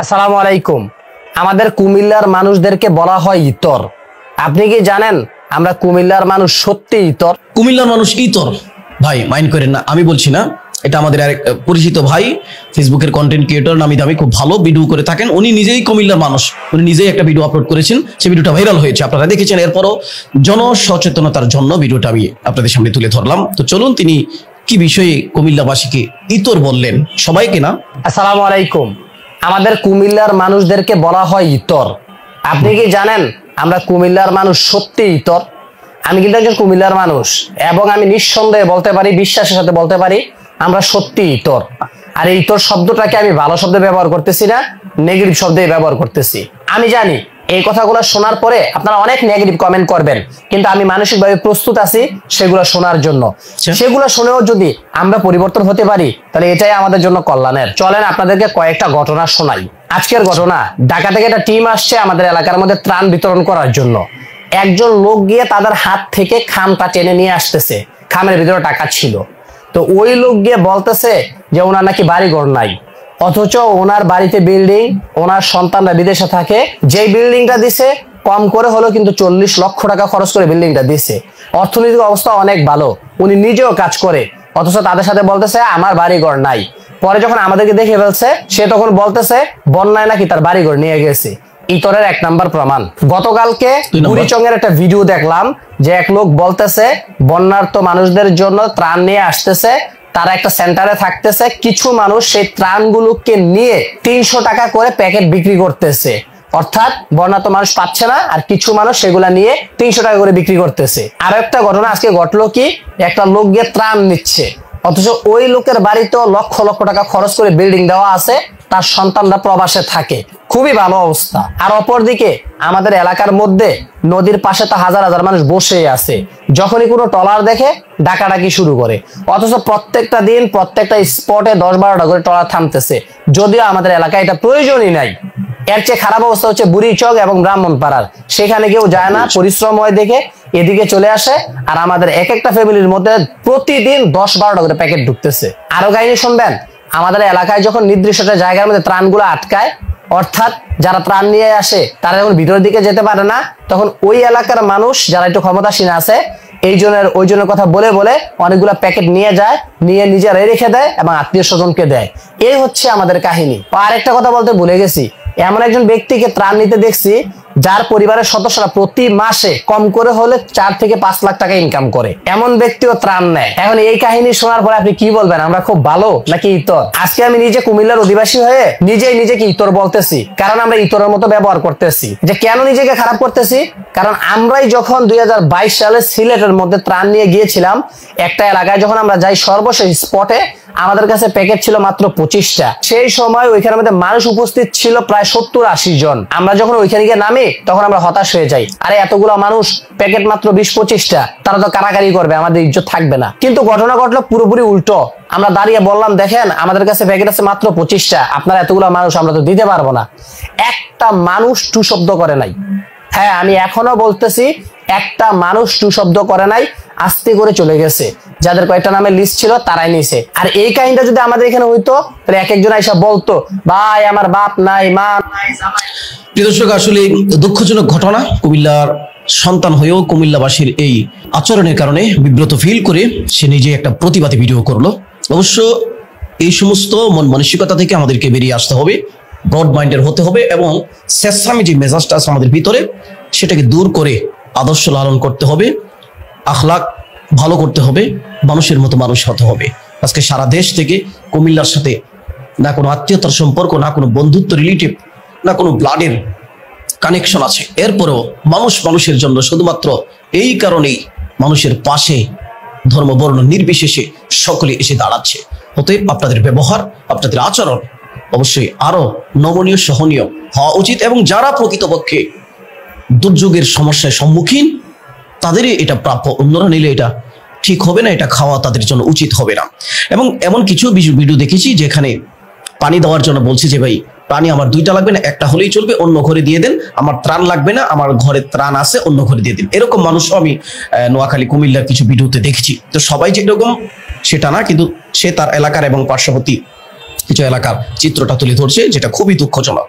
আসসালামু আলাইকুম। আমাদের কুমিল্লার মানুষদেরকে বলা হয় ইতর। আপনি কি জানেন আমরা কুমিল্লার মানুষ সত্যি ইতর? কুমিল্লার মানুষ ইতর ভাই মাইন্ড করেন না, আমি বলছি না, এটা আমাদের এক পরিচিত ভাই, ফেসবুকের কন্টেন্ট ক্রিয়েটর, নামি দামি খুব ভালো ভিডিও করে থাকেন। উনি নিজেই কুমিল্লার মানুষ, উনি নিজেই একটা ভিডিও আপলোড করেছেন, সেই ভিডিওটা ভাইরাল হয়েছে, আপনারা দেখেছেন। এরপরও জনসচেতনতার জন্য ভিডিওটা আমি আপনাদের সামনে তুলে ধরলাম। তো চলুন তিনি কি বিষয়ে কুমিল্লাবাসীকে ইতর বললেন, সবাইকে না। আসসালামু আলাইকুম। আমাদের কুমিল্লার মানুষদেরকে বলা হয় ইতর। আপনি কি জানেন আমরা কুমিল্লার মানুষ সত্যি ইতর? আমি কিন্তু একজন কুমিল্লার মানুষ এবং আমি নিঃসন্দেহে বলতে পারি, বিশ্বাসের সাথে বলতে পারি, আমরা সত্যি ইতর। আর এই ইতর শব্দটাকে আমি ভালো শব্দে ব্যবহার করতেছি না, নেগেটিভ শব্দে ব্যবহার করতেছি। আমি জানি এই কথাগুলো শোনার পরে আপনারা অনেক নেগেটিভ কমেন্ট করবেন, কিন্তু আমি মানসিকভাবে প্রস্তুত আছি সেগুলো শোনার জন্য। সেগুলো শুনেও যদি আমরা পরিবর্তন হতে পারি তাহলে এটাই আমাদের জন্য কল্যাণের। চলেন আপনাদেরকে কয়েকটা ঘটনা শোনাই। আজকের ঘটনা, ঢাকা থেকে একটা টিম আসছে আমাদের এলাকার মধ্যে ত্রাণ বিতরণ করার জন্য। একজন লোক গিয়ে তাদের হাত থেকে খামটা টেনে নিয়ে আসতেছে, খামের ভিতরে টাকা ছিল। তো ওই লোক গিয়ে বলতেছে যে ওনার নাকি বাড়িঘর নাই, অথচ ওনার বাড়িতে বিল্ডিং, ওনার সন্তানরা বিদেশে থাকে। যেই বিল্ডিংটা দিছে কম করে হলো কিন্তু 40 লক্ষ টাকা খরচ করে বিল্ডিংটা দিছে। অর্থনৈতিক অবস্থা অনেক ভালো, উনি নিজেও কাজ করে, অথচ তাদের সাথে বলতেছে আমার বাড়িঘর নাই। পরে যখন আমাদেরকে দেখে ফেলছে সে তখন বলতেছে বন্যায় নাকি তার বাড়িঘর নিয়ে গেছে। ইতরের 1 নাম্বার প্রমাণ। গতকালকে বুড়িচংয়ের একটা ভিডিও দেখলাম যে এক লোক বলতেছে বন্যার্ত মানুষদের জন্য ত্রাণ নিয়ে আসতেছে, তারা একটা সেন্টারে থাকতেছে, কিছু মানুষ সেই ত্রাণগুলোকে নিয়ে 300 টাকা করে প্যাকেট বিক্রি করতেছে। অর্থাৎ বন্যার্ত মানুষ পাচ্ছে না, আর কিছু মানুষ সেগুলা নিয়ে 300 টাকা করে বিক্রি করতেছে। আর একটা ঘটনা আজকে ঘটলো কি, একটা লোক গিয়ে ত্রাণ নিচ্ছে, অথচ ওই লোকের বাড়িতেও লক্ষ লক্ষ টাকা খরচ করে বিল্ডিং দেওয়া আছে, তার সন্তানরা প্রবাসে থাকে, খুবই ভালো অবস্থা। আর অপরদিকে আমাদের এলাকার মধ্যে নদীর পাশে তো হাজার হাজার মানুষ বসে আছে, যখনই কোনো ট্রলার দেখে ডাকাডাকি শুরু করে, অথচ প্রত্যেকটা দিন প্রত্যেকটা স্পটে 10-12টা করে ট্রলার থামতেছে, যদিও আমাদের এলাকায় এটা প্রয়োজনই নাই। এর চেয়ে খারাপ অবস্থা হচ্ছে বুড়িচং এবং ব্রাহ্মণপাড়ার, সেখানে কেউ যায় না, পরিশ্রম হয় দেখে এদিকে চলে আসে। আর আমাদের এক একটা ফ্যামিলির মধ্যে প্রতিদিন 10-12টা করে প্যাকেট ঢুকতেছে। আরো কাহিনী শুনবেন, আমাদের এলাকায় যখন নির্দিষ্ট জায়গার মধ্যে ত্রাণগুলো আটকায়, অর্থাৎ যারা ত্রাণ নিয়ে আসে তারা যখন ভিতরের দিকে যেতে পারে না, তখন ওই এলাকার মানুষ যারা একটু ক্ষমতাসীন আছে ওই জনের কথা বলে বলে অনেকগুলা প্যাকেট নিয়ে যায়, নিয়ে নিজেরাই রেখে দেয় এবং আত্মীয় স্বজনকে দেয়। এই হচ্ছে আমাদের কাহিনী। আর একটা কথা বলতে ভুলে গেছি, এমন একজন ব্যক্তিকে ত্রাণ নিতে দেখছি যার পরিবারের সদস্যরা প্রতি মাসে কম করে হলে 4 থেকে 5 লাখ টাকা ইনকাম করে, এমন ব্যক্তিও ত্রাণ নেয়। এখন এই কাহিনী শোনার পরে আপনি কি বলবেন, আমরা খুব ভালো নাকি ইতর? আজকে আমি নিজে কুমিল্লার অধিবাসী হয়ে নিজেই নিজেকে ইতর বলতেছি, কারণ আমরা ইতরের মতো ব্যবহার করতেছি। যে কেন নিজেকে খারাপ করতেছি, কারণ আমরাই যখন 2022 সালে সিলেটের মধ্যে ত্রাণ নিয়ে গিয়েছিলাম, একটা এলাকায় যখন আমরা যাই, সর্বশেষ স্পটে আমাদের কাছে প্যাকেট ছিল মাত্র 25টা। সেই সময় ওইখানে আমাদের মানুষ উপস্থিত ছিল প্রায় 70-80 জন। আমরা যখন ওইখানে গিয়ে নামি তখন আমরা হতাশ হয়ে যাই, আরে এতগুলো মানুষ, প্যাকেট মাত্র 20-25টা, তারা তো কারাকারি করবে, আমাদের ইজ্জত থাকবে না। কিন্তু ঘটনা ঘটলো পুরোপুরি উল্টো। আমরা দাঁড়িয়ে বললাম দেখেন আমাদের কাছে প্যাকেট আছে মাত্র 25টা, আপনারা এতগুলো মানুষ আমরা তো দিতে পারবো না। একটা মানুষ টু শব্দ করে নাই। হ্যাঁ, আমি এখনো বলতেছি, একটা মানুষ টু শব্দ করে নাই, আস্তে করে চলে গেছে। যাদের কয়েকটা নামের লিস্ট ছিল তারাই নিছে। আর এই কাহিনীটা যদি আমাদের এখানে হইতো তাহলে এক একজন আইসা বলতো ভাই আমার বাপ নাই, মা নাই, জামাই। প্রিয় দর্শক, আসলে দুঃখজনক ঘটনা। কুমিল্লার সন্তান হয়েও কুমিল্লাবাসীর এই আচরণের কারণে বিব্রত ফিল করে সে নিজে একটা প্রতিবাদী ভিডিও করলো। অবশ্য এই সমস্ত মন মানসিকতা থেকে আমাদেরকে বেরিয়ে আসতে হবে, ব্রড মাইন্ডের হতে হবে, এবং স্বেচ্ছামী যে মেজাজটা আছে আমাদের ভিতরে সেটাকে দূর করে আদর্শ লালন করতে হবে, আখলাক ভালো করতে হবে, মানুষের মতো মানুষ হতে হবে। আজকে সারা দেশ থেকে কুমিল্লার সাথে না কোনো আত্মীয়তার সম্পর্ক, না কোনো বন্ধুত্ব রিলেটিভ, না কোনো ব্লাডের কানেকশন আছে, এরপরেও মানুষ মানুষের জন্য শুধুমাত্র এই কারণেই মানুষের পাশে ধর্ম বর্ণ নির্বিশেষে সকলে এসে দাঁড়াচ্ছে। অতএব আপনাদের ব্যবহার, আপনাদের আচরণ অবশ্যই আরো নমনীয়, সহনীয় হওয়া উচিত, এবং যারা প্রকৃতপক্ষে দুর্যোগের সমস্যায় সম্মুখীন তাদেরই এটা প্রাপ্য, অন্যরা নিলে এটা ঠিক হবে না, এটা খাওয়া তাদের জন্য উচিত হবে না। এবং এমন কিছু ভিডিও দেখেছি যেখানে পানি দেওয়ার জন্য বলছে যে ভাই পানি আমার 2টা লাগবে না, একটা হলেই চলবে, অন্য ঘরে দিয়ে দেন, আমার ত্রাণ লাগবে না, আমার ঘরে ত্রাণ আছে, অন্য ঘরে দিয়ে দিন। এরকম মানুষও আমি নোয়াখালী, কুমিল্লার কিছু ভিডিওতে দেখেছি। তো সবাই যেরকম সেটা না, কিন্তু সে তার এলাকার এবং পার্শ্ববর্তী কিছু এলাকার চিত্রটা তুলে ধরছে, যেটা খুবই দুঃখজনক।